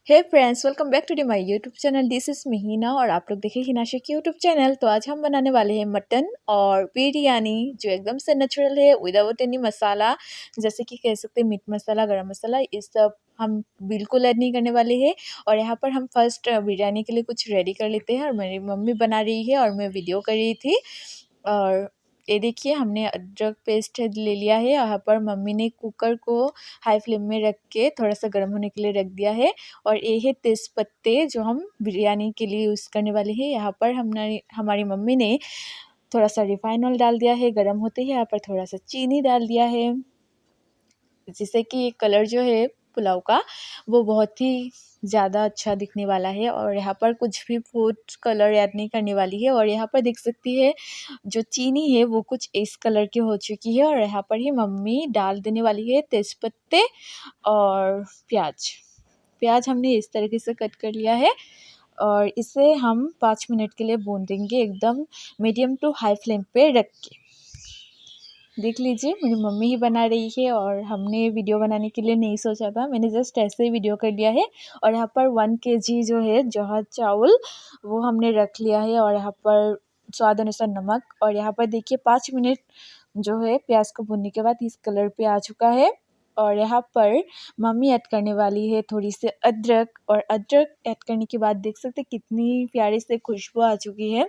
Hey friends, welcome back to my YouTube channel. This is Meena और आप लोग देखें हिनाशी की यूट्यूब चैनल। तो आज हम बनाने वाले हैं मटन और बिरयानी, जो एकदम से नेचुरल है, विदाउट एनी मसाला। जैसे कि कह सकते हैं मीट मसाला, गरम मसाला, इस सब हम बिल्कुल ऐड नहीं करने वाले हैं। और यहाँ पर हम फर्स्ट बिरयानी के लिए कुछ रेडी कर लेते हैं। और मेरी मम्मी बना रही है और मैं वीडियो कर रही थी। और ये देखिए, हमने अदरक पेस्ट ले लिया है। यहाँ पर मम्मी ने कुकर को हाई फ्लेम में रख के थोड़ा सा गर्म होने के लिए रख दिया है। और ये है तेज़पत्ते, जो हम बिरयानी के लिए यूज़ करने वाले हैं। यहाँ पर हमने हमारी मम्मी ने थोड़ा सा रिफाइन ऑयल डाल दिया है। गर्म होते ही यहाँ पर थोड़ा सा चीनी डाल दिया है, जिससे कि कलर जो है पुलाव का वो बहुत ही ज़्यादा अच्छा दिखने वाला है। और यहाँ पर कुछ भी फूड कलर ऐड नहीं करने वाली है। और यहाँ पर देख सकती है जो चीनी है वो कुछ इस कलर की हो चुकी है। और यहाँ पर ही मम्मी डाल देने वाली है तेज़पत्ते और प्याज हमने इस तरीके से कट कर लिया है। और इसे हम 5 मिनट के लिए भून देंगे, एकदम मीडियम टू हाई फ्लेम पे रख के। देख लीजिए, मेरी मम्मी ही बना रही है और हमने वीडियो बनाने के लिए नहीं सोचा था, मैंने जस्ट ऐसे ही वीडियो कर लिया है। और यहाँ पर 1 kg जो है जौहर चावल वो हमने रख लिया है। और यहाँ पर स्वाद अनुसार नमक। और यहाँ पर देखिए 5 मिनट जो है प्याज को भूनने के बाद इस कलर पे आ चुका है। और यहाँ पर मम्मी ऐड करने वाली है थोड़ी सी अदरक। और अदरक ऐड करने के बाद देख सकते कितनी प्यारी से खुशबू आ चुकी है।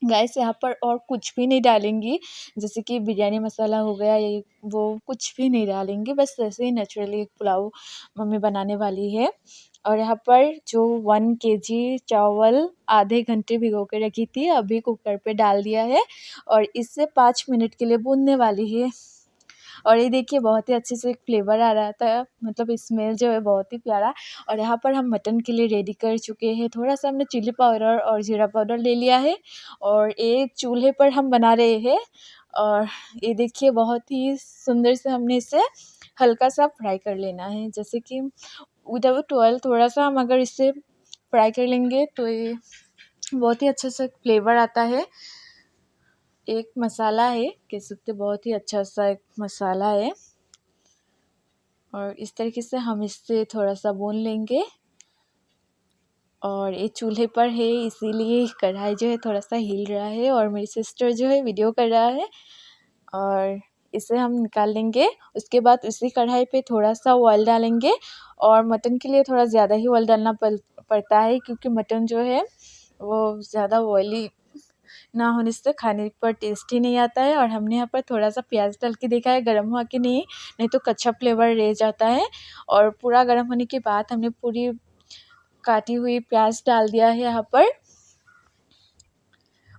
गाइस, यहाँ पर और कुछ भी नहीं डालेंगी, जैसे कि बिरयानी मसाला हो गया, ये वो कुछ भी नहीं डालेंगे, बस ऐसे ही नेचुरली पुलाव मम्मी बनाने वाली है। और यहाँ पर जो 1 kg चावल आधे घंटे भिगो के रखी थी, अभी कुकर पे डाल दिया है और इससे 5 मिनट के लिए भूनने वाली है। और ये देखिए, बहुत ही अच्छे से एक फ्लेवर आ रहा था, मतलब स्मेल जो है बहुत ही प्यारा। और यहाँ पर हम मटन के लिए रेडी कर चुके हैं। थोड़ा सा हमने चिली पाउडर और जीरा पाउडर ले लिया है और एक चूल्हे पर हम बना रहे हैं। और ये देखिए, बहुत ही सुंदर से हमने इसे हल्का सा फ्राई कर लेना है, जैसे कि विदाउट ऑयल थोड़ा सा हम अगर इसे फ्राई कर लेंगे तो ये बहुत ही अच्छा सा फ्लेवर आता है। एक मसाला है, कह सकते बहुत ही अच्छा सा एक मसाला है। और इस तरीके से हम इससे थोड़ा सा भून लेंगे। और ये चूल्हे पर है, इसीलिए कढ़ाई जो है थोड़ा सा हिल रहा है और मेरी सिस्टर जो है वीडियो कर रहा है। और इसे हम निकाल लेंगे। उसके बाद उसी कढ़ाई पे थोड़ा सा ऑयल डालेंगे। और मटन के लिए थोड़ा ज़्यादा ही ऑयल डालना पड़ता है, क्योंकि मटन जो है वो ज़्यादा ऑयली ना होने से खाने पर टेस्ट ही नहीं आता है। और हमने यहाँ पर थोड़ा सा प्याज डाल के देखा है गर्म हुआ कि नहीं तो कच्चा फ्लेवर रह जाता है। और पूरा गर्म होने के बाद हमने पूरी काटी हुई प्याज डाल दिया है यहाँ पर।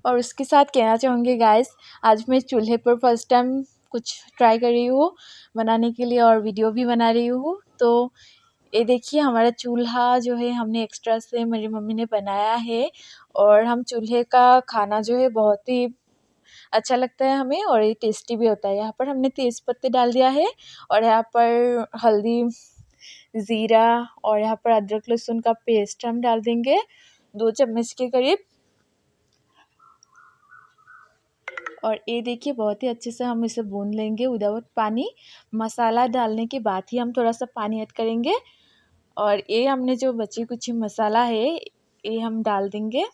और उसके साथ कहना चाहूँगी गाइस, आज मैं चूल्हे पर फर्स्ट टाइम कुछ ट्राई कर रही हूँ बनाने के लिए और वीडियो भी बना रही हूँ। तो ये देखिए, हमारा चूल्हा जो है हमने एक्स्ट्रा से मेरी मम्मी ने बनाया है। और हम चूल्हे का खाना जो है बहुत ही अच्छा लगता है हमें और ये टेस्टी भी होता है। यहाँ पर हमने तेज़पत्ते डाल दिया है और यहाँ पर हल्दी, ज़ीरा और यहाँ पर अदरक लहसुन का पेस्ट हम डाल देंगे 2 चम्मच के करीब। और ये देखिए, बहुत ही अच्छे से हम इसे भून लेंगे विदाउट पानी। मसाला डालने के बाद ही हम थोड़ा सा पानी ऐड करेंगे। और ये हमने जो बची कुछ मसाला है ये हम डाल देंगे।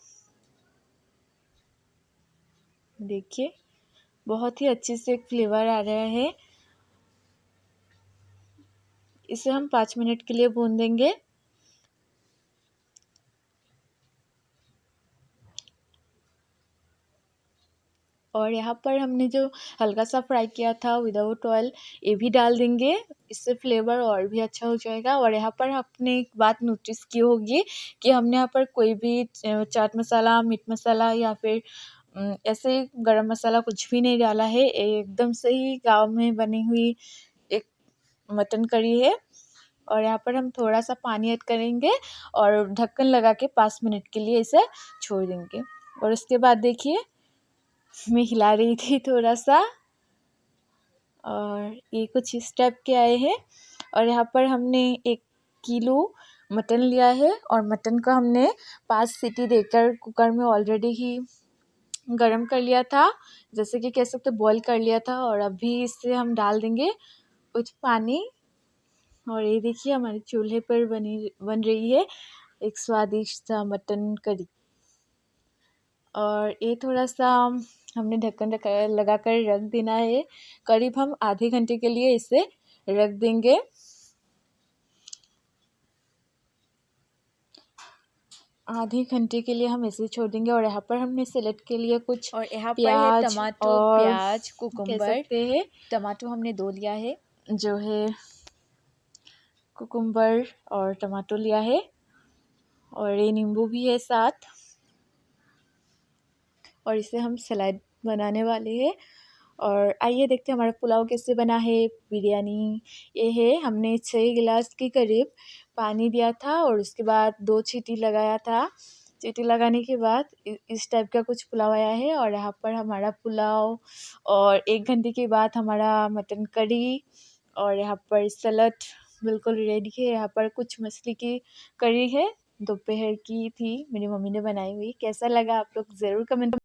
देखिए, बहुत ही अच्छे से एक फ्लेवर आ रहा है। इसे हम 5 मिनट के लिए भून देंगे। और यहाँ पर हमने जो हल्का सा फ्राई किया था विदाउट ऑयल, ये भी डाल देंगे, इससे फ्लेवर और भी अच्छा हो जाएगा। और यहाँ पर आपने एक बात नोटिस की होगी कि हमने यहाँ पर कोई भी चाट मसाला, मीट मसाला या फिर ऐसे गरम मसाला कुछ भी नहीं डाला है। एकदम से ही गाँव में बनी हुई एक मटन करी है। और यहाँ पर हम थोड़ा सा पानी ऐड करेंगे और ढक्कन लगा के 5 मिनट के लिए इसे छोड़ देंगे। और उसके बाद देखिए, मैं हिला रही थी थोड़ा सा और ये कुछ इस टाइप के आए हैं। और यहाँ पर हमने 1 किलो मटन लिया है और मटन का हमने 5 सीटी देकर कुकर में ऑलरेडी ही गरम कर लिया था, जैसे कि कह सकते बॉईल कर लिया था। और अभी इसे हम डाल देंगे कुछ पानी। और ये देखिए हमारे चूल्हे पर बन रही है एक स्वादिष्ट सा मटन करी। और ये थोड़ा-सा हमने ढक्कन लगा कर रख देना है। करीब हम आधे घंटे के लिए इसे रख देंगे। आधे घंटे के लिए हम इसे छोड़ देंगे। और यहाँ पर हमने सलाद के लिए कुछ और यहाँ पर है प्याज टमाटो, और प्याज, कह कुकुम्बर। सकते हैं टमाटो हमने 2 लिया है। जो है कुकुम्बर और टमाटो लिया है। और ये नींबू भी है साथ। और इसे हम सलाद बनाने वाले हैं। और आइए देखते हैं हमारा पुलाव कैसे बना है। बिरयानी ये है, हमने 6 गिलास के करीब पानी दिया था और उसके बाद 2 सीटी लगाया था। सीटी लगाने के बाद इस टाइप का कुछ पुलाव आया है। और यहाँ पर हमारा पुलाव और 1 घंटे के बाद हमारा मटन करी और यहाँ पर सलाद बिल्कुल रेडी है। यहाँ पर कुछ मछली की करी है, दोपहर की थी, मेरी मम्मी ने बनाई हुई। कैसा लगा आप लोग ज़रूर कमेंट